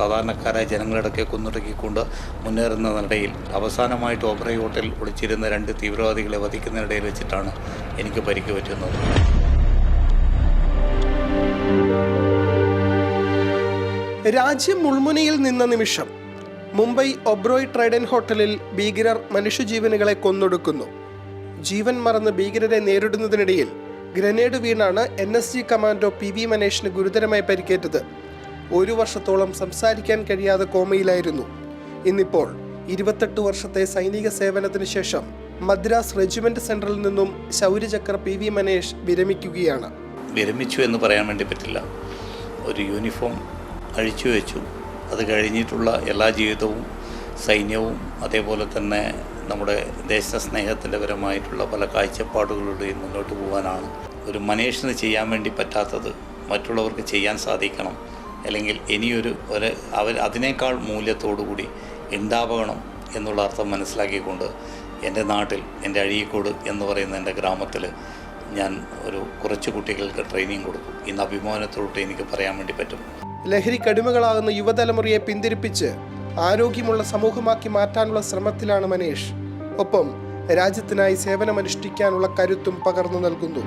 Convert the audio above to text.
സാധാരണക്കാരായ ജനങ്ങളിടയ്ക്ക് കുന്നുടക്കിക്കൊണ്ട് മുന്നേറുന്നതിനിടയിൽ അവസാനമായിട്ട് ഓബ്രോയ് ഹോട്ടലിൽ ഒളിച്ചിരുന്ന 2 തീവ്രവാദികളെ വധിക്കുന്നതിനിടയിൽ വെച്ചിട്ടാണ് എനിക്ക് പരിക്ക് പറ്റുന്നത്. രാജ്യം മുൾമുനയിൽ നിന്ന നിമിഷം മുംബൈ ഒബ്രോയ് ട്രൈഡന്റ് ഹോട്ടലിൽ ഭീകരർ മനുഷ്യജീവനുകളെ കൊന്നൊടുക്കുന്നു. ജീവൻ മറന്ന് ഭീകരരെ നേരിടുന്നതിനിടയിൽ ഗ്രനേഡ് വീണാണ് NSG കമാൻഡോ PV മനേഷിന് ഗുരുതരമായി പരിക്കേറ്റത്. 1 വർഷത്തോളം സംസാരിക്കാൻ കഴിയാതെ കോമയിലായിരുന്നു. ഇന്നിപ്പോൾ 28 വർഷത്തെ സൈനിക സേവനത്തിന് ശേഷം മദ്രാസ് റെജിമെന്റ് സെന്ററിൽ നിന്നും ശൗര്യചക്ര PV മനേഷ് വിരമിക്കുകയാണ്. വിരമിച്ചു എന്ന് പറയാൻ വേണ്ടി പറ്റില്ല. ഒരു യൂണിഫോം അഴിച്ചു വെച്ചു. അത് കഴിഞ്ഞിട്ടുള്ള എല്ലാ ജീവിതവും സൈന്യവും അതേപോലെ തന്നെ നമ്മുടെ ദേശസ്നേഹത്തിൻ്റെ പരമായിട്ടുള്ള പല കാഴ്ചപ്പാടുകളുടെയും മുന്നോട്ട് പോകാനാണ്. ഒരു മനേഷിന് ചെയ്യാൻ വേണ്ടി പറ്റാത്തത് മറ്റുള്ളവർക്ക് ചെയ്യാൻ സാധിക്കണം, അല്ലെങ്കിൽ ഇനിയൊരു അതിനേക്കാൾ മൂല്യത്തോടുകൂടി ഉണ്ടാവണം എന്നുള്ള അർത്ഥം മനസ്സിലാക്കിക്കൊണ്ട് എൻ്റെ നാട്ടിൽ, എൻ്റെ അഴീക്കോട് എന്ന് പറയുന്ന എൻ്റെ ഗ്രാമത്തിൽ ഞാൻ കുറച്ച് കുട്ടികൾക്ക് ട്രെയിനിങ് കൊടുക്കും. ഇന്ന് അഭിമാനത്തോട്ട് എനിക്ക് പറയാൻ വേണ്ടി പറ്റും. ലഹരിക്കടിമകളാകുന്ന യുവതലമുറയെ പിന്തിരിപ്പിച്ച് ആരോഗ്യമുള്ള സമൂഹമാക്കി മാറ്റാനുള്ള ശ്രമത്തിലാണ് മനേഷ്. ഒപ്പം രാജ്യത്തിനായി സേവനമനുഷ്ഠിക്കാനുള്ള കരുത്തും പകർന്നു നൽകുന്നു.